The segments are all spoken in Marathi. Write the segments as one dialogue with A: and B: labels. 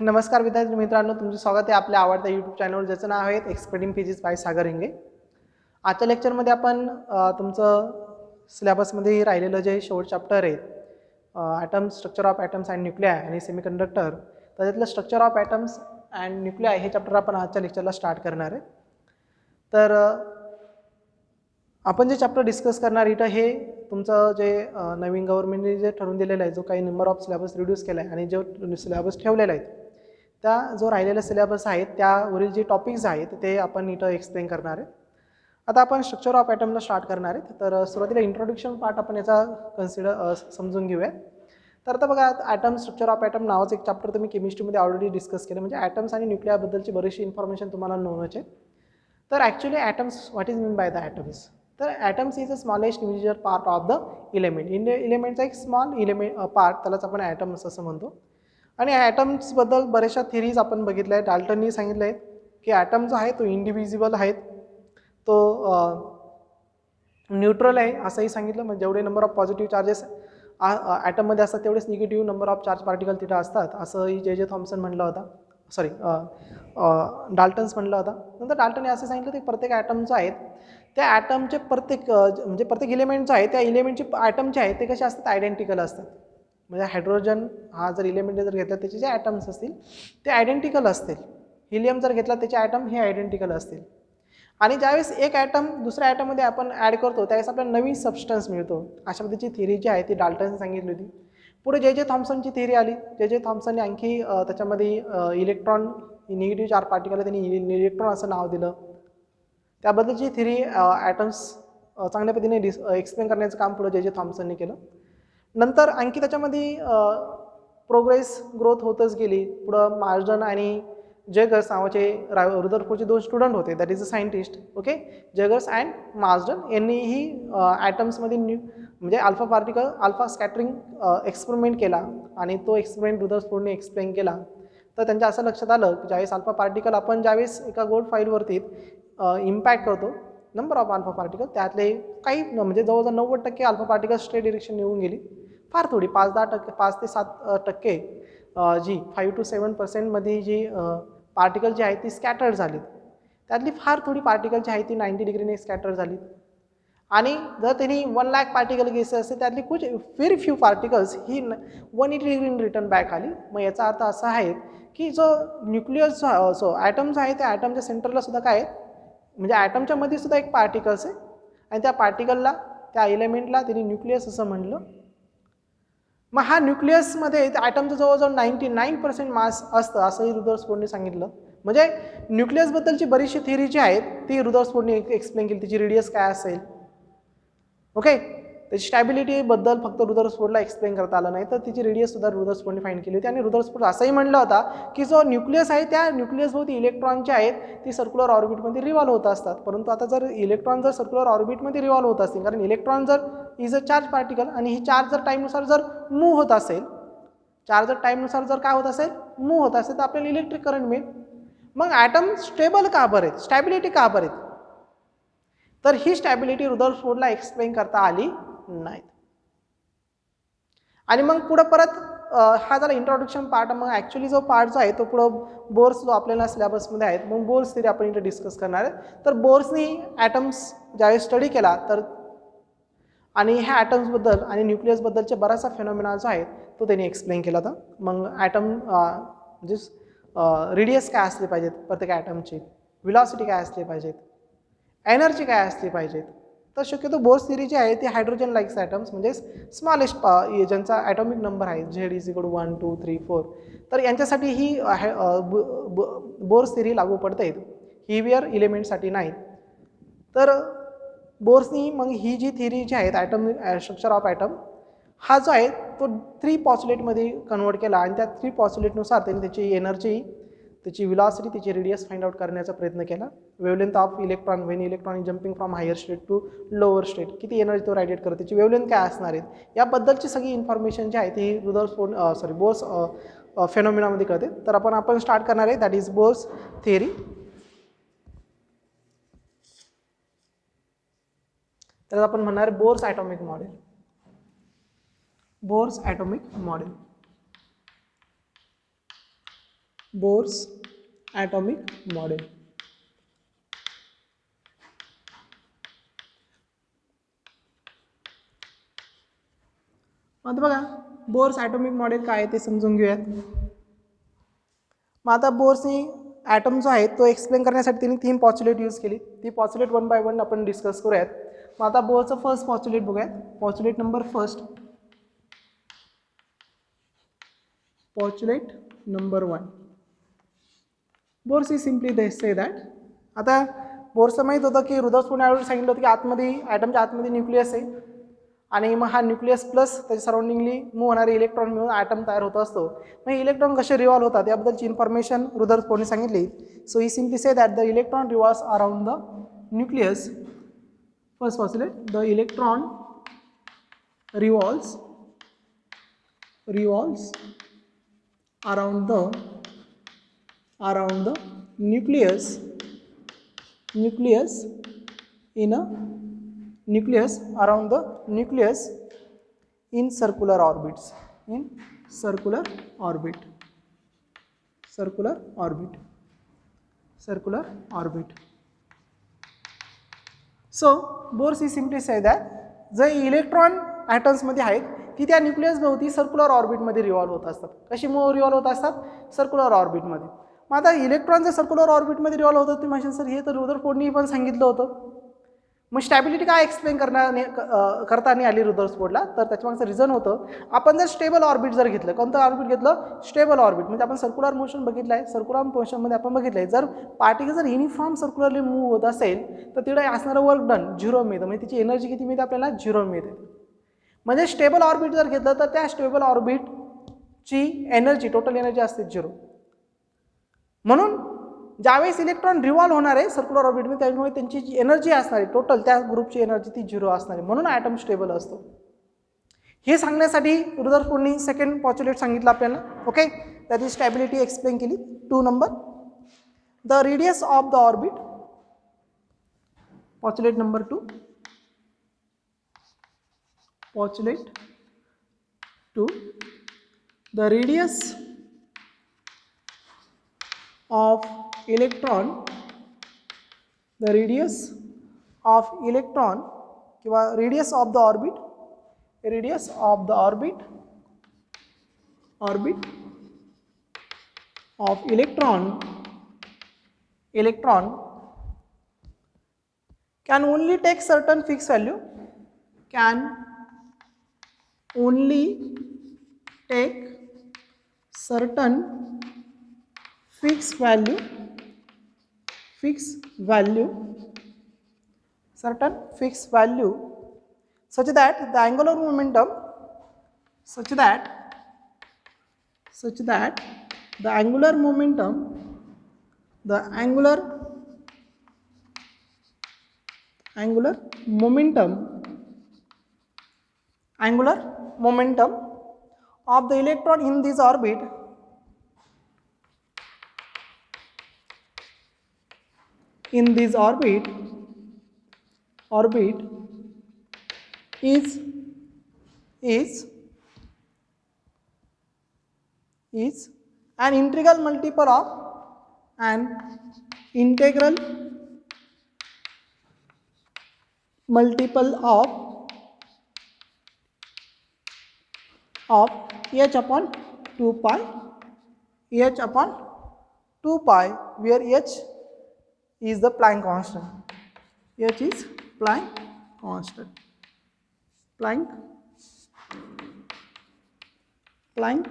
A: नमस्कार विद्यार्थी मित्रांनो, तुमचे स्वागत आहे आपल्या आवडत्या यूट्यूब चॅनलवर, ज्याचं नाव आहे एक्सपर्टिंग फिजिक्स बाय सागर हिंगे. आजच्या लेक्चरमध्ये आपण तुमचं सिलेबसमध्ये राहिलेलं जे शेवट चॅप्टर आहे atom, structure of atoms and nuclei आणि सेमीकंडक्टर, त्याच्यातलं structure of atoms and nuclei हे चॅप्टर आपण आजच्या लेक्चरला स्टार्ट करणार आहे. तर आपण जे चॅप्टर डिस्कस करणार इथं हे तुमचं जे नवीन गव्हर्नमेंटने जे ठरवून दिलेलं आहे, जो काही नंबर ऑफ सिलेबस रिड्यूस केला आहे आणि जो सिलेबस ठेवलेला आहे, त्या जो राहिलेला सिलेबस आहे त्यावरील जे टॉपिक्स आहेत ते आपण इथं एक्सप्लेन करणार आहे. आता आपण स्ट्रक्चर ऑफ ॲटमला स्टार्ट करणार आहेत. तर सुरुवातीला इंट्रोडक्शन पार्ट आपण याचा समजून घेऊया. तर आता बघा, ॲटम, स्ट्रक्चर ऑफ ॲटम नावाचं एक चॅप्टर तुम्ही केमिस्ट्रीमध्ये ऑलरेडी डिस्कस केलं, म्हणजे ॲटम्स आणि न्यूक्लियाबद्दलची बरीचशी इन्फॉर्मेशन तुम्हाला नोनच आहे. तर actually atoms, what is mean by the atoms? तर atoms is a smallest individual part of the element. इलेमेंटचा एक स्मॉल पार्ट, त्यालाच आपण ॲटम्स असं म्हणतो. आणि ॲटम्सबद्दल बऱ्याचशा थिरीज आपण बघितल्या आहेत. डाल्टननी सांगितलं आहे की ॲटम जो आहे तो इंडिव्हिजिबल आहे, तो न्यूट्रल आहे असंही सांगितलं. म्हणजे जेवढे नंबर ऑफ पॉझिटिव्ह चार्जेस ॲटममध्ये असतात तेवढेच negative number of charge particle तिथं असतात, असंही जे थॉम्सन म्हणलं होता, सॉरी डाल्टन्स म्हणलं होता. नंतर डाल्टनने असं सांगितलं की प्रत्येक ॲटम जो आहेत त्या ॲटमचे प्रत्येक इलेमेंट जो आहे त्या इलेमेंटचे ॲटम जे आहेत ते कसे असतात, आयडेंटिकल असतात. म्हणजे हायड्रोजन हा जर इलेमेंट जर घेतला त्याचे जे ॲटम्स असतील ते आयडेंटिकल असतील. हिलियम जर घेतला त्याचे ॲटम हे आयडेंटिकल असतील. आणि ज्यावेळेस एक ॲटम दुसऱ्या ॲटममध्ये आपण ॲड करतो त्यावेळेस आपल्याला नवीन सबस्टन्स मिळतो. अशा पद्धतीची थिअरी जी आहे ती डाल्टनने सांगितली होती. पुढे जे थॉम्सनची थिअरी आली. जे थॉम्सनने आणखी त्याच्यामध्ये इलेक्ट्रॉन, निगेटिव्ह चार्ज पार्टिकल त्यांनी इलेक्ट्रॉन असं नाव दिलं. त्याबद्दलची थिअरी ॲटम्स चांगल्या पद्धतीने एक्सप्लेन करण्याचं काम पुढे जे थॉम्सनने केलं. नंतर आणखी त्याच्यामध्ये ग्रोथ होतच गेली. पुढं मार्जन आणि जगर्स नावाचे रुदरफोर्डचे 2 स्टुडंट होते, that is a scientist, okay, Geigers and Marsden. यांनीही ॲटम्समध्ये म्हणजे अल्फा स्कॅटरिंग एक्सपेरिमेंट केला आणि तो एक्सपेरिमेंट रुदरफोर्डने एक्सप्लेन केला. तर त्यांच्या असं लक्षात आलं की ज्यावेळेस अल्फा पार्टिकल आपण ज्यावेळेस एका गोल्ड फाईलवरती इम्पॅक्ट करतो, नंबर ऑफ अल्फा पार्टिकल, त्यातले काही म्हणजे जवळजवळ 90% अल्फा पार्टिकल स्ट्रेट डिरेक्शन निघून गेली. फार थोडी 5-10%, 5 ते 7% जी 5 to 7% जी पार्टिकल जी आहे ती स्कॅटर्ड झाली. त्यातली फार थोडी पार्टिकल जी आहे ती 90 डिग्रीने स्कॅटर झाली. आणि जर त्यांनी 1 लाख पार्टिकल घेतले असते त्यातली व्हेरी फ्यू पार्टिकल्स ही 180 डिग्रीने रिटर्न बॅक आली. मग याचा अर्थ असा आहे की जो न्यूक्लियस ॲटम जो आहे त्या ॲटमच्या सेंटरला सुद्धा काय आहे, म्हणजे ॲटमच्या मध्ये सुद्धा एक पार्टिकल्स आहे आणि त्या पार्टिकलला, त्या एलिमेंटला त्यांनी न्यूक्लियस असं म्हणलं. मग हा न्यूक्लियसमध्ये ॲटमचं जवळजवळ 99% मास असतं असंही रुदरफोर्डने सांगितलं. म्हणजे न्यूक्लियसबद्दलची बरीचशी थिअरी जी आहेत ती रुदरफोर्डने एक्सप्लेन केली. तिची रेडियस काय असेल, ओके, त्याची स्टॅबिलिटीबद्दल फक्त रुदरफोर्डला एक्सप्लेन करता आलं नाही, तर तिची रेडियस सुद्धा रुदरफोर्डने फाईंड केली होती. आणि रुदरफोर्ड असंही म्हणलं होता की जो न्यूक्लियस आहे त्या न्यूक्लियसभोवती इलेक्ट्रॉन जे आहेत ती सर्क्युलर ऑर्बिटमध्ये रिव्हॉल्व होत असतात. परंतु आता जर इलेक्ट्रॉन जर सर्क्युलर ऑर्बिटमध्ये रिव्हॉल्व होत असतील, कारण इलेक्ट्रॉन जर इज अ चार्ज पार्टिकल आणि ही चार्ज जर टाईमनुसार जर मूव्ह होत असेल, चार्ज जर टाईमनुसार जर काय होत असेल, मूव्ह होत असेल, तर आपल्याला इलेक्ट्रिक करंट मिळेल. मग ॲटम स्टेबल का बरे, स्टॅबिलिटी का बरे, तर ही स्टॅबिलिटी रुदरफोर्डला एक्सप्लेन करता आली नाही. आणि मग पुढं परत हा झाला इंट्रोडक्शन पार्ट. मग ॲक्च्युली जो पार्ट जो आहे तो पुढं बोर्स जो आपल्याला सिलेबसमध्ये आहेत, मग बोर्स थिअरी आपण इथे डिस्कस करणार आहे. तर बोर्सनी ॲटम्स ज्यावेळेस स्टडी केला तर आणि ह्या ॲटम्सबद्दल आणि न्यूक्लियसबद्दलचे बराचसा फेनॉमिना जो आहे तो त्यांनी एक्सप्लेन केला होता. मग ॲटम म्हणजे रेडियस काय असली पाहिजेत प्रत्येक ॲटमची, व्हेलॉसिटी काय असली पाहिजेत, एनर्जी काय असली पाहिजेत. तर शक्यतो बोर्स थिअरी जी आहे ती हायड्रोजन लाईक्स ॲटम्स म्हणजे स्मॉलेस्ट ज्यांचा ॲटॉमिक नंबर आहे Z=1 2 3 4, तर यांच्यासाठी ही बोर्स थिअरी लागू पडते, हेवियर इलेमेंटसाठी नाही. तर बोर्सनी मग ही जी थिअरी जी आहे ॲटम, स्ट्रक्चर ऑफ ॲटम, हा जो आहे तो 3 पॉस्युलेटमध्ये कन्वर्ट केला आणि त्या 3 पॉस्युलेटनुसार त्यांनी त्याची एनर्जी, त्याची व्हेलॉसिटी, त्याची रेडियस फाइंड आउट करण्याचा प्रयत्न केला. Wavelength of electron when electron is jumping from higher state to lower state, किती एनर्जी तो रायडिएट करतो, त्याची वेवलेंथ काय असणार आहे, याबद्दलची सगळी इन्फॉर्मेशन जी आहे ती बोर्स फेनॉमिनामध्ये कळते. तर आपण स्टार्ट करणार आहे, दॅट इज बोर्स थिअरी. तर आपण म्हणणार Bohr's atomic model. Bohr's atomic model Bohr's atomic model. आता बघा बोर्स ॲटॉमिक मॉडेल काय आहे ते समजून घेऊयात. मग आता बोर्सनी ॲटम जो आहे तो एक्सप्लेन करण्यासाठी त्यांनी 3 पॉच्युलेट यूज केली. ती पॉच्युलेट 1 बाय 1 आपण डिस्कस करूयात. मग आता बोरचं फर्स्ट पॉच्युलेट बघूयात. Postulate number first, postulate number 1. Bohr's is simply they say that. आता बोर्सचं माहीत होतं की रुदरफोर्डने यावेळी सांगितलं होतं की आतमध्ये ॲटमच्या आतमध्ये न्यूक्लियस आहे आणि मग हा न्यूक्लियस प्लस त्याच्या सराउंडिंगली मूव्ह होणारे इलेक्ट्रॉन मिळून ॲटम तयार होत असतो. मग इलेक्ट्रॉन कसे रिव्हॉल्व होतात याबद्दलची इन्फॉर्मेशन रुदरफोर्डने सांगितली. So he simply say that the electron revolves around the nucleus. First postulate, the electron revolves around the nucleus in a nucleus around the nucleus in circular orbits, circular orbit. So Bohr is simply say that जे इलेक्ट्रॉन ॲटम्समध्ये आहेत ती त्या न्यूक्लियस भोवती सर्क्युलर ऑर्बिटमध्ये रिव्हॉल्व होत असतात. कशी रिव्हॉल्व होत असतात? सर्क्युलर ऑर्बिटमध्ये. मग आता इलेक्ट्रॉन जर सर्क्युलर ऑर्बिटमध्ये रिव्हॉल्व होतात ते म्हणशील सर हे तर रुदरफोर्डनी पण सांगितलं होतं. मग स्टॅबिलिटी काय एक्सप्लेन करताना आली रुदरफोर्डला, तर त्याच्यामागचं रिझन होतं आपण जर स्टेबल ऑर्बिट जर घेतलं, कोणतं ऑर्बिट घेतलं? Stable orbit. म्हणजे आपण सर्क्युलर मोशन बघितलं आहे. सर्क्युलर मोशनमध्ये आपण बघितलं आहे जर पार्टिकल जर युनिफॉर्म सर्क्युलरली मूव्ह होत असेल तर तिकडे असणारं वर्क डन 0 मिळतं. म्हणजे तिची एनर्जी किती मिळते आपल्याला? 0 मिळते. म्हणजे स्टेबल ऑर्बिट जर घेतलं तर त्या स्टेबल ऑर्बिटची एनर्जी, टोटल एनर्जी असते 0. म्हणून ज्यावेळेस इलेक्ट्रॉन रिव्हॉल्व होणार आहे सर्क्युलर ऑर्बिटमध्ये त्यामुळे त्यांची जी एनर्जी असणार आहे टोटल त्या ग्रुपची एनर्जी ती 0 असणार आहे. म्हणून ॲटम स्टेबल असतो. हे सांगण्यासाठी रुदरफोर्डनी सेकंड पॉच्युलेट सांगितलं आपल्याला. ओके, त्याची स्टॅबिलिटी एक्सप्लेन केली. 2 number, the radius of the orbit, postulate number 2, postulate 2, the radius of electron किंवा radius of the orbit of electron can only take certain fixed value, fixed value such that the angular momentum of the electron in this orbit is an integral multiple of h upon 2 pi, where h is the Planck constant. Planck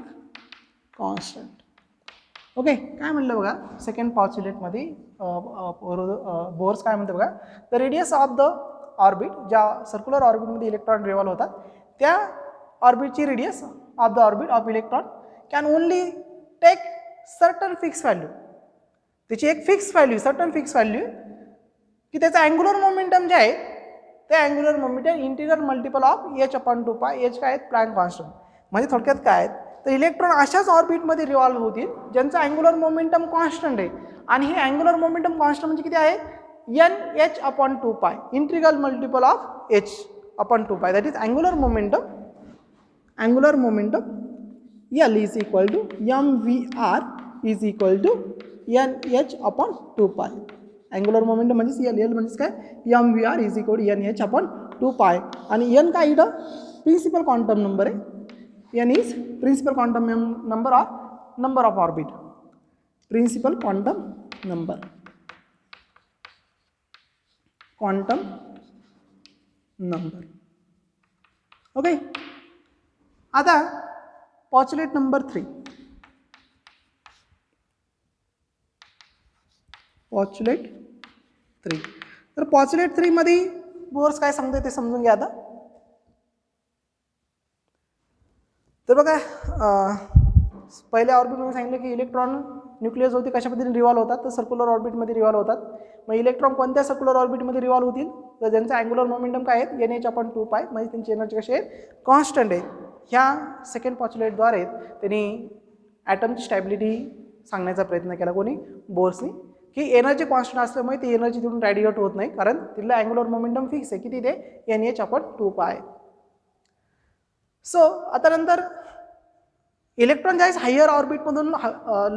A: constant. Okay, काय म्हणलं बघा सेकंड पॉच्युलेटमध्ये बोर्स काय म्हणते बघा, the radius of the orbit, ज्या सर्क्युलर ऑर्बिटमध्ये इलेक्ट्रॉन रिव्हॉल्व होतात त्या ऑर्बिटची radius of the orbit of electron can only take certain fix value. त्याची एक सर्टन फिक्स व्हॅल्यू की त्याचं अँग्युलर मोमेंटम जे आहे ते angular momentum integral multiple of h upon 2 पाय. h काय आहेत? Plank constant. म्हणजे थोडक्यात काय आहेत तर इलेक्ट्रॉन अशाच ऑर्बिटमध्ये रिव्हॉल्व होतील ज्यांचं अँग्युलर मोमेंटम कॉन्स्टंट आहे. आणि हे अँग्युलर मोमेंटम कॉन्स्टंट म्हणजे किती आहे? nh upon 2 pi, integral multiple of h upon 2 pi. That is angular momentum L is equal to mvr is equal to NH upon 2π. Angular momentum म्हणजेच एल म्हणजेच काय MVR is equal to NH upon 2π. आणि N काय इथं प्रिन्सिपल क्वांटम नंबर आहे. N is principal quantum number of number of orbit. Principal quantum number, quantum number. Okay. आता पॉच्युलेट नंबर 3. पॉच्युलेट 3. तर पॉच्युलेट 3 मध्ये बोर्स काय सांगते ते समजून घ्या आता. तर बघा पहिल्या ऑर्बिटमध्ये सांगितलं की इलेक्ट्रॉन न्यूक्लियस होती कशा पद्धतीने रिव्हॉल्व होतात, तर सर्क्युलर ऑर्बिटमध्ये रिव्हॉल्व होतात. मग इलेक्ट्रॉन कोणत्या सर्क्युलर ऑर्बिटमध्ये रिव्हॉल्व होतील, तर ज्यांचं अँग्युलर मोमेंटम काय आहेत NH अपॉन 2π, म्हणजे त्यांची एनर्जी कशी आहे कॉन्स्टंट आहे. ह्या सेकंड पॉच्युलेटद्वारे त्यांनी ॲटमची स्टॅबिलिटी सांगण्याचा प्रयत्न केला कोणी, बोर्सनी, की एनर्जी कॉन्स्टंट असल्यामुळे ती एनर्जी तिथून रॅडिएट होत नाही, कारण तिथलं अँग्युलर मोमेंटम फिक्स आहे किती ते NH अपॉन 2π. सो आता नंतर इलेक्ट्रॉन ज्यावेळेस हायर ऑर्बिटमधून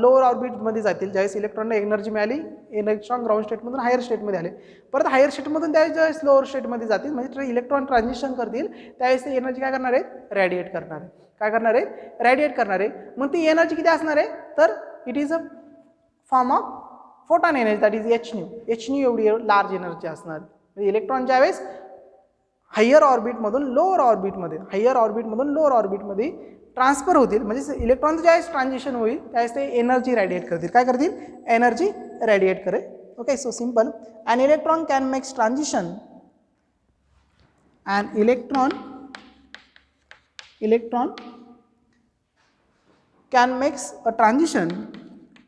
A: लोअर ऑर्बिटमध्ये जातील, ज्यावेळेस इलेक्ट्रॉनला एनर्जी मिळाली, इलेक्ट्रॉन ग्राउंड स्टेटमधून हायर स्टेटमध्ये आले, परत हायर स्टेटमधून ज्यावेळेस लोअर स्टेटमध्ये जातील, म्हणजे इलेक्ट्रॉन ट्रान्झिशन करतील, त्यावेळेस ते एनर्जी काय करणार आहेत, रॅडिएट करणार आहे. काय करणार आहे, रॅडिएट करणार आहे. मग ती एनर्जी किती असणार आहे, तर it is a form of photon energy, that is hν एवढी लार्ज एनर्जी असणार. म्हणजे इलेक्ट्रॉन ज्यावेळेस हायर ऑर्बिटमधून लोअर ऑर्बिटमध्ये, हायर ऑर्बिटमधून लोअर ऑर्बिटमध्ये ट्रान्सफर होतील, म्हणजे इलेक्ट्रॉनचं ज्यावेळेस ट्रान्झिशन होईल त्यावेळेस ते एनर्जी रॅडिएट करतील. काय करतील, एनर्जी रॅडिएट करेल. Okay. So simple, an electron can make transition, an electron can make a transition,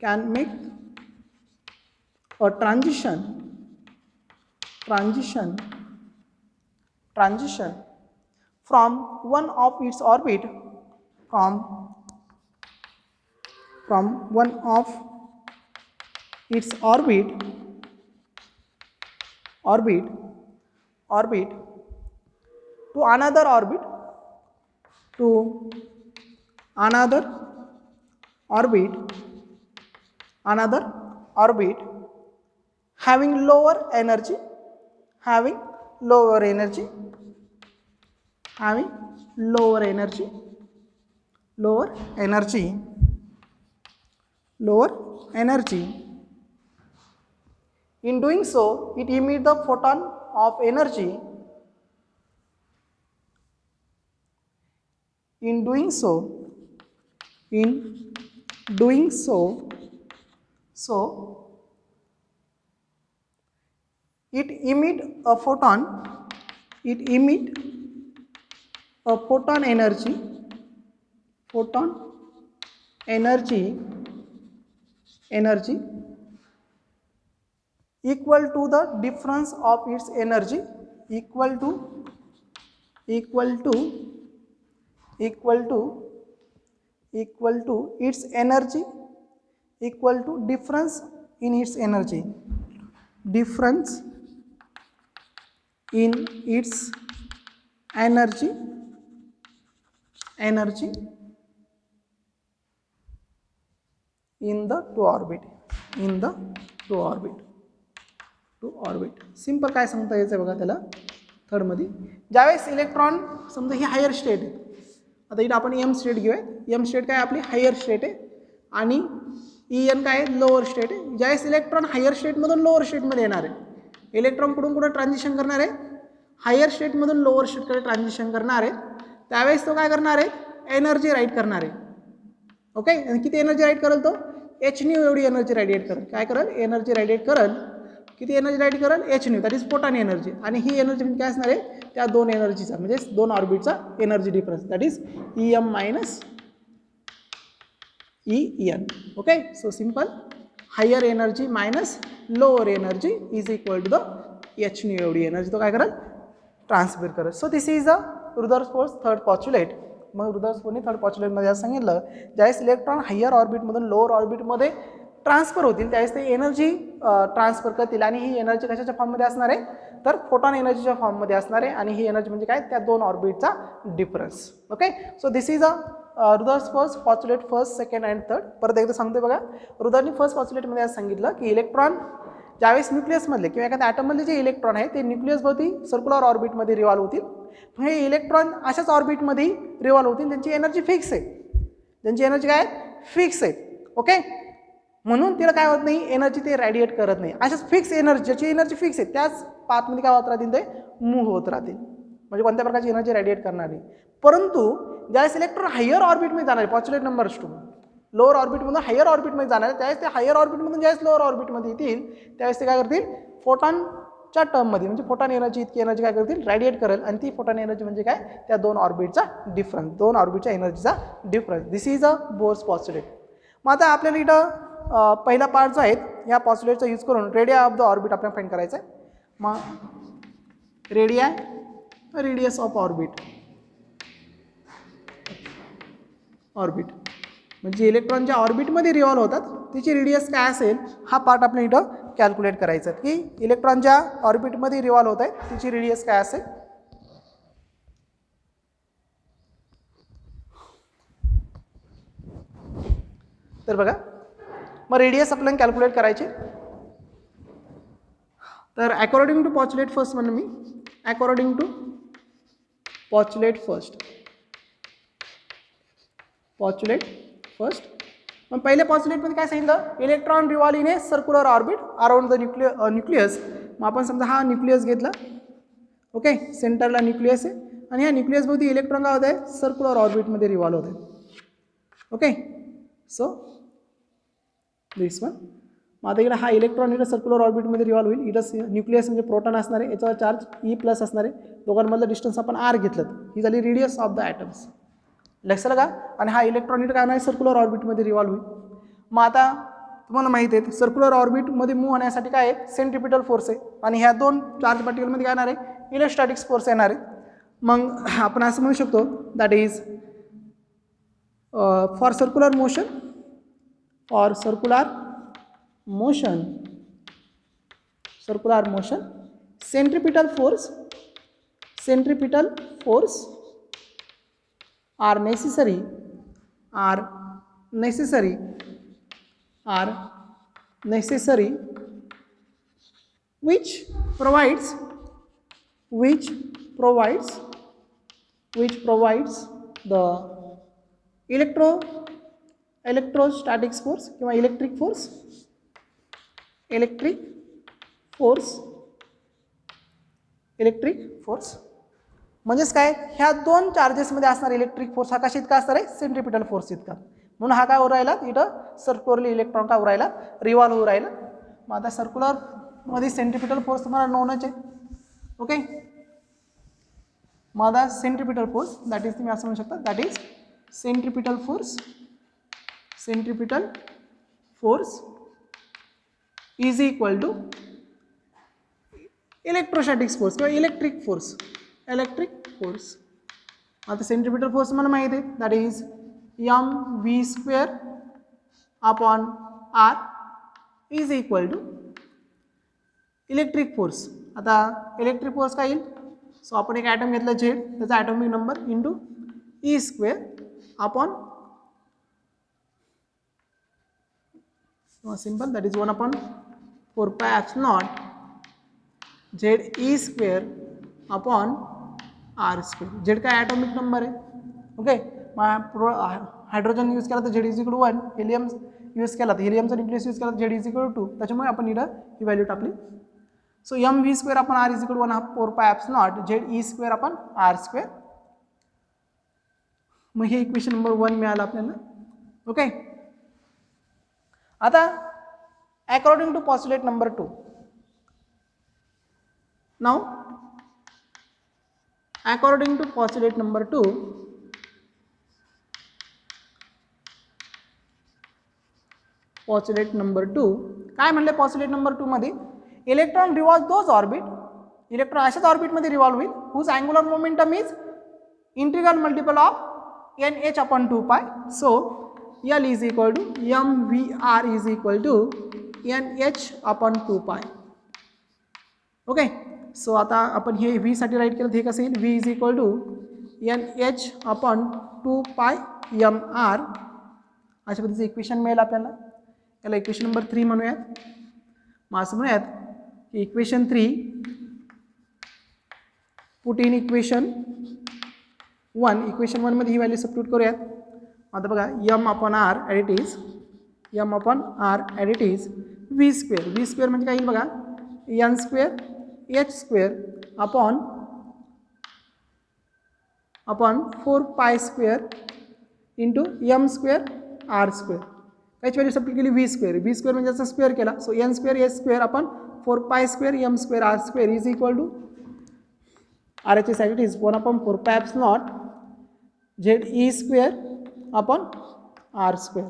A: can make a transition from one of its orbit, from one of its orbit to another orbit, having lower energy, in doing so it emits the photon of energy, in doing so it emit a photon energy equal to the difference of its energy, equal to its energy, equal to difference in its energy, difference in its energy in the two orbit, simple. काय सांगता यायचं बघा त्याला थर्ड मध्ये, ज्यावेळेस इलेक्ट्रॉन समजा ही हायर स्टेट आहे, आता इथं आपण एम स्टेट घेऊया, एम स्टेट काय आपली हायर स्टेट आहे आणि EN काय आहे लोअर स्टेट आहे. ज्यावेळेस इलेक्ट्रॉन हायर स्टेटमधून लोअर स्टेटमध्ये येणार आहे, इलेक्ट्रॉन कुठून कुठं ट्रान्झिशन करणार आहे, हायर स्टेटमधून लोअर स्टेटकडे ट्रान्झिशन करणार आहे, त्यावेळेस तो काय करणार आहे, एनर्जी राईट करणार आहे. ओके. आणि किती एनर्जी राईट करेल तो, hν एवढी एनर्जी रॅडिएट करेल. काय करेल, एनर्जी रॅडिएट करेल. किती एनर्जी रॅडिएट करेल, hν, that is photon energy. आणि ही एनर्जी म्हणजे काय असणार आहे, त्या दोन एनर्जीचा म्हणजे दोन ऑर्बिटचा energy difference, that is EM minus EN. Okay. So simple, higher energy minus lower energy is equal to the hν एवढी एनर्जी तो काय करेल, ट्रान्सफर करेल. So this is a Rutherford third postulate. मग रुदरफोर्डने थर्ड पॉच्युलेटमध्ये असं सांगितलं, ज्यावेळेस इलेक्ट्रॉन हायर ऑर्बिटमधून लोअर ऑर्बिटमध्ये ट्रान्सफर होतील त्यावेळेस ते एनर्जी ट्रान्सफर करतील, आणि ही एनर्जी कशाच्या फॉर्ममध्ये असणार आहे, तर फोटॉन एनर्जीच्या फॉर्ममध्ये असणार आहे. आणि ही एनर्जी म्हणजे काय, त्या दोन ऑर्बिटचा difference. Okay. So this is a Rutherford's first postulate first second and third. परत एकदा सांगतोय बघा. रुदरनी फर्स्ट पॉस्टुलेटमध्ये आज सांगितलं की इलेक्ट्रॉन ज्यावेळेस न्यूक्लियसमधले किंवा एखाद्या ॲटममधले जे इलेक्ट्रॉन आहे ते न्यूक्लियसभोवती सर्क्युलर ऑर्बिटमध्ये रिव्हॉल्व होतील. हे इलेक्ट्रॉन अशाच ऑर्बिटमध्ये रिव्हॉल्व होतील. त्यांची एनर्जी फिक्स आहे. त्यांची एनर्जी काय फिक्स आहे. ओके, म्हणून तिला काय होत नाही, एनर्जी ते रॅडिएट करत नाही. अशाच फिक्स एनर्जी, ज्याची एनर्जी फिक्स आहे त्याच पाथमध्ये काय होत राहतील, ते मूव्ह होत राहतील. म्हणजे कोणत्या प्रकारची एनर्जी रॅडिएट करणार नाही. परंतु ज्यावेळेस इलेक्ट्रॉन हायर ऑर्बिटमध्ये जाणार आहे, पॉस्टुलेट नंबर 2, लोअर ऑर्बिटमधून हायर ऑर्बिटमध्ये जाणार आहे, त्यावेळेस ते हायर ऑर्बिटमधून ज्यावेळेस लोअर ऑर्बिटमध्ये येतील त्यावेळेस ते काय करतील, फोटॉनच्या टर्ममध्ये म्हणजे फोटॉन एनर्जी इतकी एनर्जी काय करतील, रॅडिएट करेल. आणि ती फोटॉन एनर्जी म्हणजे काय, त्या दोन ऑर्बिटचा डिफरन्स, दोन ऑर्बिटच्या एनर्जीचा difference. This is a Bohr's postulate. मग आता आपल्याला इथं पहिला पार्ट जो आहे या पॉस्टुलेटचा यूज करून रेडिया ऑफ द ऑर्बिट आपल्याला फाइंड करायचा आहे. मग रेडियस ऑफ ऑर्बिट म्हणजे इलेक्ट्रॉन ज्या ऑर्बिटमध्ये रिव्हॉल्व होतात तिची रेडियस काय असेल, हा पार्ट आपण इथं कॅल्क्युलेट करायचा आहे की इलेक्ट्रॉन ज्या ऑर्बिटमध्ये रिव्हॉल्व होत आहे तिची रेडियस काय असेल. तर बघा, मग रेडियस आपल्याला कॅल्क्युलेट करायचे. तर अकॉर्डिंग टू पॉस्टुलेट फर्स्ट म्हणून मी अकॉर्डिंग टू पॉस्टुलेट फर्स्ट मग पहिल्या पॉस्टुलेटमध्ये काय सांगितलं, electron revolve in a circular orbit around the nucleus. मग आपण समजा हा न्यूक्लियस घेतला. ओके, सेंटरला न्यूक्लियस आहे आणि ह्या न्यूक्लियसभोवती इलेक्ट्रॉन काय होत आहे, सर्क्युलर ऑर्बिटमध्ये रिव्हॉल्व होत आहे. ओके, सो दिस वन. मग आता इकडे हा इलेक्ट्रॉन इकडे सर्क्युलर ऑर्बिटमध्ये रिव्हॉल्व होईल. इथं न्यूक्लियस म्हणजे प्रोटॉन असणार आहे, याच्यावर चार्ज E+ असणार आहे. दोघांमधलं डिस्टन्स आपण R घेतलं. ही झाली रेडियस ऑफ द ॲटम्स. लक्षात का. आणि हा इलेक्ट्रॉन इथं काय नाही, सर्क्युलर ऑर्बिटमध्ये रिव्हॉल्व होईल. मग आता तुम्हाला माहिती आहे सर्क्युलर ऑर्बिटमध्ये मूव्ह होण्यासाठी काय आहे, सेंट्रिपिटल फोर्स आहे. आणि ह्या दोन चार्ज पार्टिकलमध्ये काय येणार आहे, इलेक्ट्रोस्टॅटिक्स फोर्स येणार आहे. मग आपण असं म्हणू शकतो that is for circular motion centripetal force are necessary which provides the electrostatics force किंवा electric force म्हणजेच काय, ह्या दोन चार्जेसमध्ये असणारा इलेक्ट्रिक फोर्स हा कशा इतका असणार आहे, सेंट्रिपिटल फोर्स इतका. म्हणून हा काय होऊ राहिला, इथं सर्क्युलरली इलेक्ट्रॉन काय होऊ राहिला, रिव्हॉल्व होऊ राहिला. मग आता सर्क्युलरमध्ये सेंट्रिपिटल फोर्स तुम्हाला नोनच आहे. ओके, मग आता सेंट्रिपिटल फोर्स दॅट इज तुम्ही असं म्हणू शकता, that is centripetal force is equal to electrostatics force किंवा इलेक्ट्रिक फोर्स. आता सेंट्रिपिटल फोर्स मला माहिती आहे, that is mv² upon r is equal to electric force. आता इलेक्ट्रिक फोर्स काय येईल, सो आपण एक ॲटम घेतला Z, त्याचा atomic number into E² upon simple that is 1/4πε0 ZE² upon R². Z काय ॲटॉमिक नंबर आहे. ओके, हायड्रोजन यूज केला तर Z=1, हेलियम यूज केला तर हेलियमचा न्यूक्लियस यूज केला तर Z=2. त्याच्यामुळे आपण इथं ही व्हॅल्यू टाकली. So mv² upon r is equal 1/4πε0 ZE² upon R². मग हे इक्वेशन नंबर 1 मिळालं आपल्याला. ओके, आता according to postulate number 2, now according to postulate number 2, काय म्हणले पॉस्टुलेट नंबर 2 मध्ये, electron revolve those orbit, electron अशाच ऑर्बिटमध्ये रिव्हॉल्व होईल whose angular momentum is integral multiple of nh upon 2π. So L is equal to mvr is equal to nh upon 2π. Okay, so आता आपण हे v साठी राईट केलं, हे कसं येईल, v is equal to nh upon 2π M R अशा पद्धतीचं इक्वेशन मिळेल आपल्याला. याला इक्वेशन नंबर 3 म्हणूयात. मग असं म्हणूयात की equation 3 put in equation 1. Equation 1 मध्ये ही व्हॅल्यू सबस्टिट्यूट करूयात. आता बघा M upon R at it is M upon R at it is V square. V square म्हणजे काय येईल बघा N square H square upon 4 pi square into M square R square. याची व्हॅल्यू सबस्टिट्यूट केली व्ही स्क्वेअर. व्ही स्क्वेअर म्हणजे याचा स्क्वेअर केला. So N square H square upon 4 pi square M square R square is equal to R H S at it is 1/4 pi epsilon Z E square upon R square.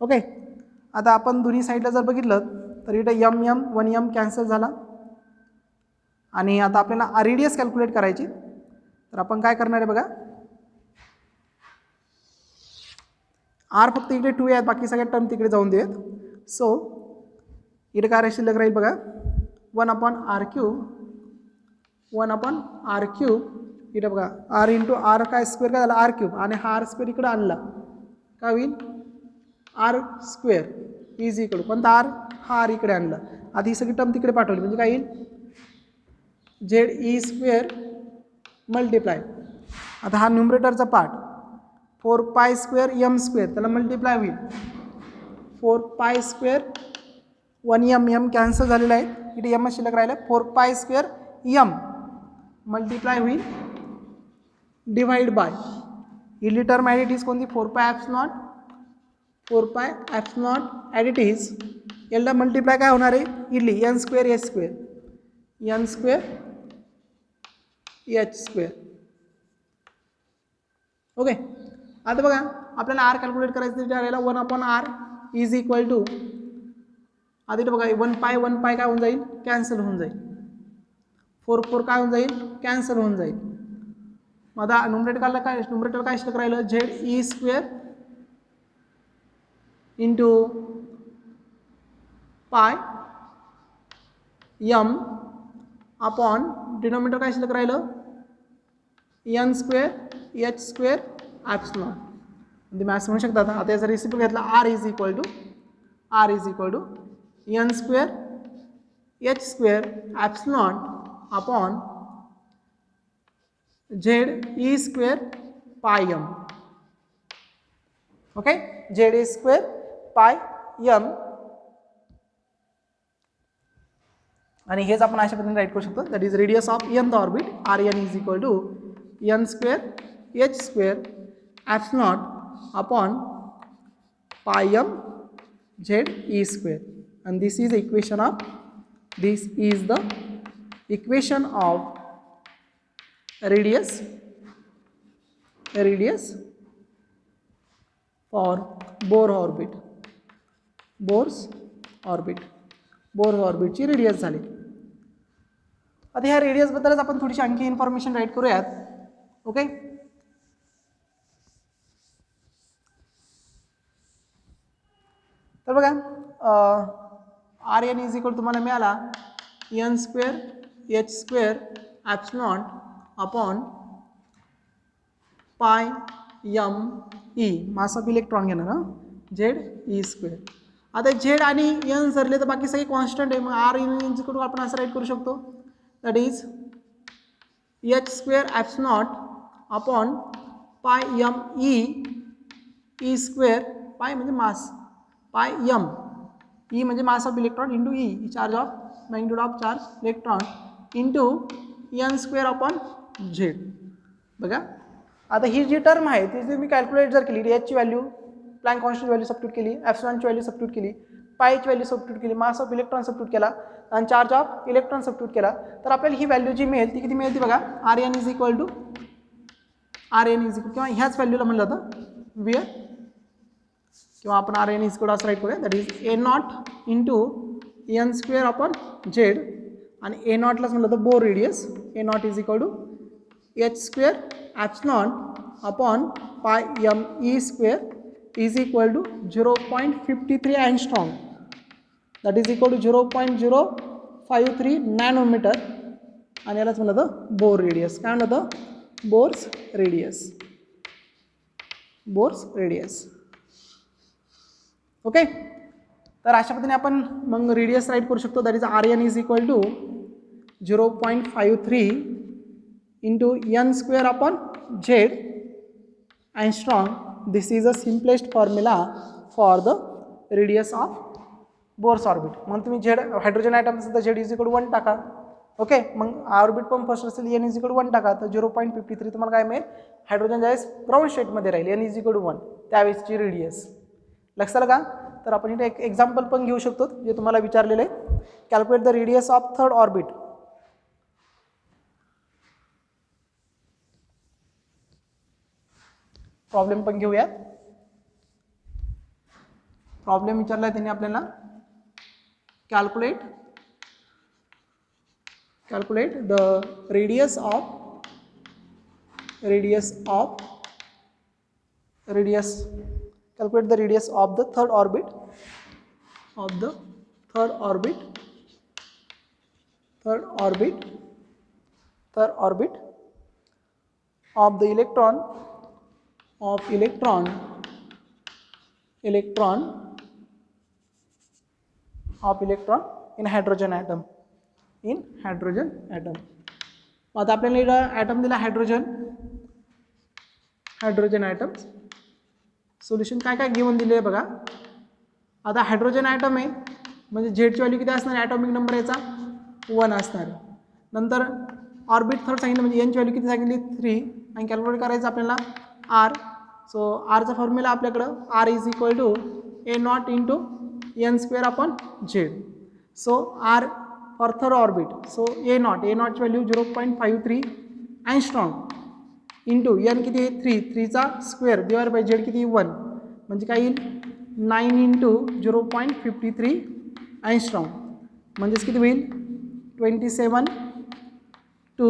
A: Okay. आता आपण दोन्ही साईडला जर बघितलं तर इथं एम एम 1 एम कॅन्सल झाला. आणि आता आपल्याला रेडियस कॅल्क्युलेट करायची. तर आपण काय करणार आहे बघा आर फक्त इकडे 2 आहेत बाकी सगळ्या टर्म तिकडे जाऊन देत. सो इकडे काय शिल्लक राहील बघा 1/r³ 1/r³ इकडे बघा आर इंटू आर काय स्क्वेअर काय झाला r³ आणि हा आर स्क्वेअर इकडे आणला काय होईल आर स्क्वेअर इज इक्वल कोणता आर हा आर इकडे आणला. आता ही सगळी टर्म तिकडे पाठवली म्हणजे काय येईल झेड ई स्क्वेअर मल्टिप्लाय. आता हा न्यूमरेटरचा part 4 pi square M square त्याला मल्टिप्लाय होईल 4 pi square 1 M M cancel झालेला आहे. इथे एम शिल्लक राहिला 4 पाय स्क्वेअर एम मल्टिप्लाय होईल डिवाइड बाय इली टर्म ॲट इट इज कोणती 4 pi epsilon 4 pi epsilon at it is याला मल्टिप्लाय काय होणार आहे इली N square H square N square H square. Okay. आता बघा आपल्याला आर कॅल्क्युलेट करायचं त्यावेळेला 1/r इज इक्वल टू आता इथे बघा 1 पाय काय होऊन जाईल कॅन्सल होऊन जाईल 4 4 काय होऊन जाईल कॅन्सल होऊन जाईल. मग आता न्यूमरेटर काय शिल्लक राहिलं Z E square into pi M upon denominator काय शिल्लक राहिलं N square H square epsilon. म्हणजे मॅथ्स म्हणू शकतात. आता याचा रेसिपी घेतला R is equal to N square H square epsilon upon Z E square pi M. Okay. Z E square pi M आणि हेच आपण अशा पद्धतीने राईट करू शकतो. That is radius of N the orbit R N is equal to N square H square epsilon upon pi M Z E square. and this is the equation of radius for Bohr orbit. Bohr orbit ची रेडियस झाली. आता ह्या रेडियस बद्दलच आपण थोडीशी आणखी इन्फॉर्मेशन राईट करूयात. ओके. तर बघा आर एन इज इक्वल तुम्हाला मिळाला N square H square epsilon upon pi M E mass of electron घेणार ना झेड ई स्क्वेअर. आता झेड आणि एन सरले तर बाकी सगळे कॉन्स्टंट आहे. मग आर एन इज इक्वल आपण असं राईट करू शकतो that is H square epsilon upon pi M E square pi म्हणजे मास पाय एम ई म्हणजे mass of electron into E charge of magnitude of charge electron into N square upon Z. बघा आता ही जी टर्म आहे ती तुम्ही कॅल्क्युलेट जर केली एचची value Planck constant value substitute केली ॲप्सिलॉनची व्हॅल्यू सबस्टिट्यूट केली पायची व्हॅल्यू सबस्टिट्यूट केली मास ऑफ इलेक्ट्रॉन सबस्टिट्यूट केला आणि चार्ज ऑफ इलेक्ट्रॉन सबस्टिट्यूट केला तर आपल्याला ही व्हॅल्यू जी मिळेल ती किती मिळेल ती बघा आर एन इज इक्वल किंवा ह्याच व्हॅल्यूला म्हणलं जातं विअर किंवा आपण आर एन इज इक्वल असं राईट करूया that is A not into N square upon Z आणि ए नॉटलाच म्हणलं तर Bohr radius A not is equal to H square epsilon upon pi M E square is equal to 0.53 angstrom that is equal to 0.053 nanometre आणि यालाच म्हणलं तर बोर रेडियस. काय म्हणलं तर Bohr's radius. Bohr's radius. Okay, तर अशा पद्धतीने आपण मग रेडियस राईट करू शकतो. That is R N is equal to 0.53 into N square upon Z angstrom. This is a simplest formula for the radius of Bohr's orbit. मग तुम्ही झेड हायड्रोजन ॲटम असेल तर झेड इज इक्वल टू 1 टाका. ओके, मग ऑर्बिट पण फर्स्ट असेल एन इज इक्वल टू 1 टाका, तर 0.53 तुम्हाला काय मिळेल. हायड्रोजन ज्यावेळेस ग्राउंड स्टेटमध्ये राहील एन इज इक्वल टू 1 त्यावेळेसची रेडियस. लक्षात का? तर आपण इथे एक एक्झाम्पल पण घेऊ शकतो जे तुम्हाला विचारलेलं आहे. Calculate the radius of third orbit. Problem पण घेऊयात. प्रॉब्लेम विचारला आहे त्यांनी आपल्याला. calculate the radius of calculate the radius of the third orbit of the third orbit of the electron in hydrogen atom. आता आपल्याला इथं ॲटम दिला हायड्रोजन ॲटम. सोल्युशन काय काय गिवन दिले आहे बघा. आता हायड्रोजन ॲटम आहे म्हणजे झेडची व्हॅल्यू किती असणार, ॲटॉमिक नंबर याचा 1 असणार. नंतर ऑर्बिट थर्ड सांगितलं म्हणजे एनची व्हॅल्यू किती सांगितली 3 आणि कॅल्क्युलेट करायचं आपल्याला आर. सो आरचा फॉर्म्युला आपल्याकडं R is equal to A not into N square upon Z. So R for third orbit, so A नॉटची व्हॅल्यू 0.53 अँगस्ट्रॉम इंटू एन किती 3चा स्क्वेअर डिवाइड बाय झेड किती 1 म्हणजे काय येईल 9 इंटू 0.53 अँगस्ट्रॉम म्हणजेच किती होईल 27 to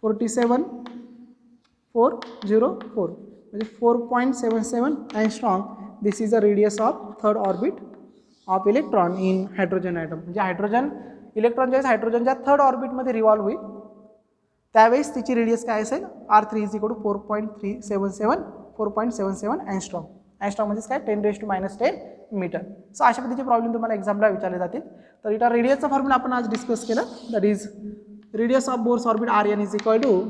A: 47404 म्हणजे 4.77 angstrom. This is the radius of third orbit of electron in hydrogen atom. म्हणजे हायड्रोजन इलेक्ट्रॉन ज्यावेळेस हायड्रोजनच्या थर्ड ऑर्बिटमध्ये रिव्हॉल्व होईल त्यावेळेस तिची रेडियस काय असेल R3 is equal to 4.77 angstrom. Angstrom म्हणजेच काय 10⁻⁻10 मीटर. सो अशा पद्धतीचे प्रॉब्लेम तुम्हाला एक्झामला विचारले जातील. तर इथं रेडियसचा फॉर्म्युला आपण आज डिस्कस केलं. That is radius of Bohr's orbit RN is equal to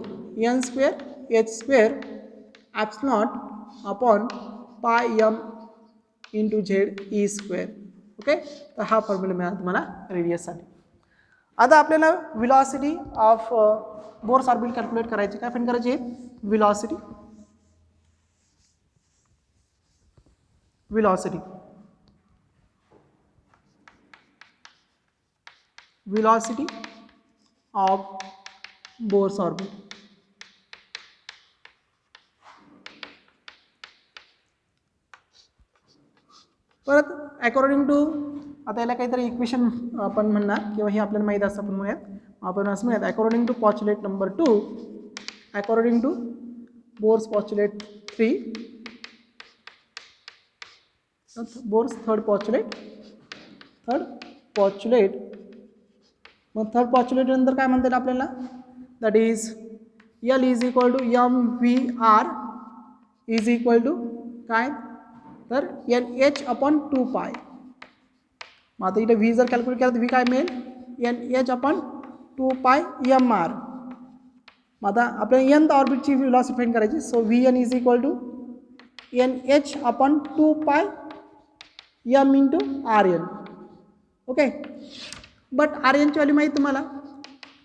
A: N square H square epsilon naught upon pi M into Z E square. Okay, तर हा फॉर्म्युला मिळाला तुम्हाला रेडियससाठी. आता आपल्याला velocity of Bohr's orbit calculate करायची. काय फाइंड करायची व्हेलॉसिटी ऑफ बोर्स ऑर्बिट. परत अकॉर्डिंग टू आता याला काहीतरी इक्वेशन आपण म्हणणार किंवा हे आपल्याला माहीत असतं आपण म्हणूयात. आपण असं म्हणूयात according to postulate number 2, according to Bohr's postulate 3, Bohr's third postulate. मग थर्ड पॉच्युलेट नंतर काय म्हणतात आपल्याला that is L is equal to MVR is equal to काय तर NH अपॉन 2π. मग आता इथे व्ही जर कॅल्क्युलेट केलं तर व्ही काय मिळेल NH अपॉन 2πmr. मग आता आपल्याला nth ऑर्बिटची व्हेलॉसिटी फाइंड करायची. So VN is equal to NH upon 2πm into RN. Okay, but RN ची व्हॅल्यू माहिती तुम्हाला.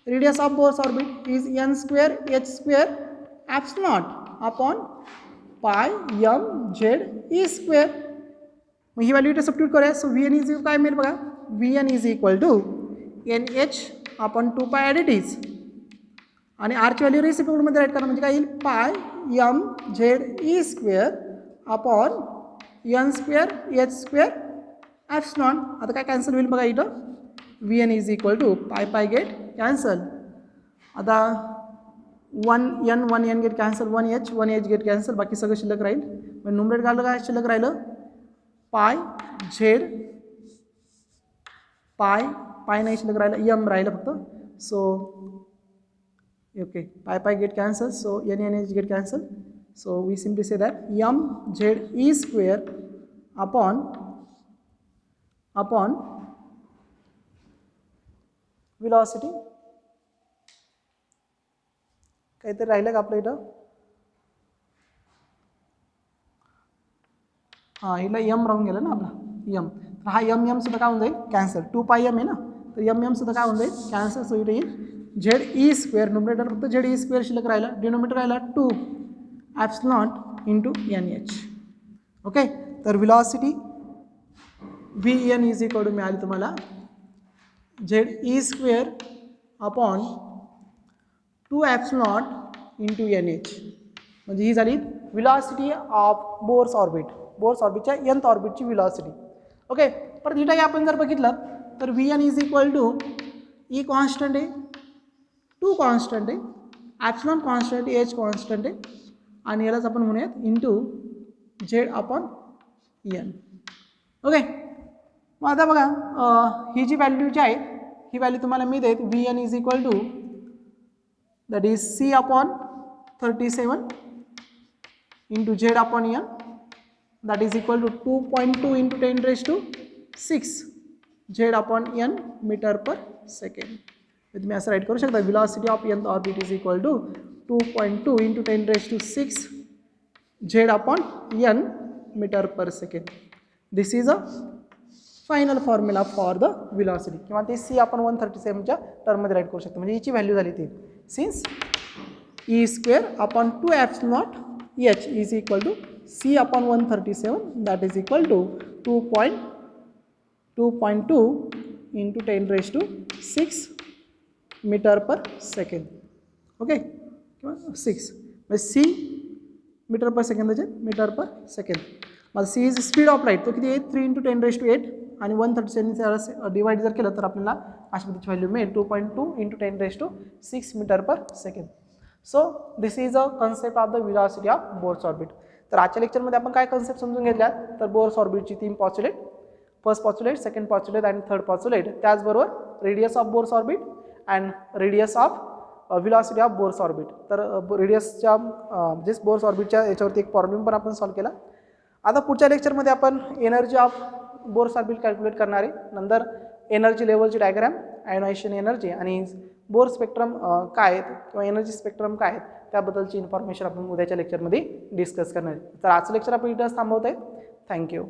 A: Radius of Bohr's orbit is n square h square epsilon naught upon pi M Z E square. मग ही व्हॅल्यू इथे सबस्टिट्यूट करूया. सो VN इज काय मिळेल बघा VN is equal to NH upon 2π at it is आणि आरची व्हॅल्यू रेसिप्रोकलमध्ये राईट करा म्हणजे काय येईल pi M Z E square upon N square H square epsilon naught. आता काय कॅन्सल होईल बघा इथं VN is equal to pi get cancel. आता 1n get cancel 1h get cancel बाकी सगळं शिल्लक राहील. मग नुमरेट घाललं काय शिल्लक राहिलं पाय झेड पाय नाही शिल्लक राहिलं एम राहिलं फक्त. सो ओके पाय get cancel. So NH get cancel So we simply say that mze square upon velocity. काहीतरी राहिलं का आपलं इथं? हां, हिला यम राहून गेलं ना आपला यम. तर हा यम सुद्धा काय होऊन जाईल कॅन्सल. 2πm आहे ना, तर यम सुद्धा काय होऊन जाईल कॅन्सल. सो इट येईल ZE स्क्वेअर. न्यूमरेटर फक्त ZE स्क्वेअर शिल्लक राहिला. डिनोमिनेटर राहिला 2 epsilon into NH. ओके, तर velocity VN is equal to मिळाली तुम्हाला ZE square upon 2 epsilon into NH. म्हणजे ही झाली velocity of Bohr's orbit. Bohr's ऑर्बिटच्या nth ऑर्बिटची विलॉसिटी. ओके, परत इथं आपण जर बघितलं तर VN is equal to E constant आहे, 2 कॉन्स्टंट आहे, ॲप्सिलॉन कॉन्स्टंट आहे, H कॉन्स्टंट आहे, आणि यालाच आपण म्हणूयात into Z upon N. Okay, मग आता बघा ही जी व्हॅल्यू जी आहे ही व्हॅल्यू तुम्हाला मिळते VN is equal to that is C upon 37 into Z upon N, that is equal to 2.2 into 10 raised to 6 Z upon N meter per second. तुम्ही असं राईट करू शकता velocity of nth orbit is equal to 2.2 into 10 raised to 6 Z upon N meter per second. This is a final formula for the velocity, किंवा ते C आपण 137च्या टर्ममध्ये राईट करू शकतो. म्हणजे याची व्हॅल्यू झाली ती since E square upon 2 epsilon H is equal to C upon 137, that is equal to 2.2 into 10 raised to 6 metre per second. Okay, किंवा 6 म्हणजे C मीटर पर सेकंड म्हणजे मीटर पर सेकंड. मग C is speed of light, तो किती आहे 3 into 10 raised to 8 आणि 137 डिवाइड जर केलं तर आपल्याला अशा पद्धतीची व्हॅल्यू मिळेल 2.2 into 10 raised to 6 metre per second. So this is a concept of the velocity of Bohr's orbit. तर आजच्या लेक्चरमध्ये आपण काय कन्सेप्ट समजून घेतल्यात, तर बोर्स ऑर्बिटची 3 postulate, first postulate, second postulate आणि थर्ड पॉस्ट्युलेट, त्याचबरोबर radius of Bohr's orbit and radius of velocity of Bohr's orbit. तर रेडियसच्या म्हणजे बोर्स ऑर्बिटच्या याच्यावरती एक प्रॉब्लेम पण आपण सॉल्व्ह केला. आता पुढच्या लेक्चरमध्ये आपण energy of Bohr's orbit calculate करणार आहे. नंतर एनर्जी लेवलची डायग्राम, आयोनायझेशन एनर्जी आणि बोर स्पेक्ट्रम काय आहेत किंवा एनर्जी स्पेक्ट्रम काय आहेत त्याबद्दलची इन्फॉर्मेशन आपण उद्याच्या लेक्चरमध्ये डिस्कस करणार आहे. तर आजचं लेक्चर आपण इथंच थांबवत आहे. थँक्यू.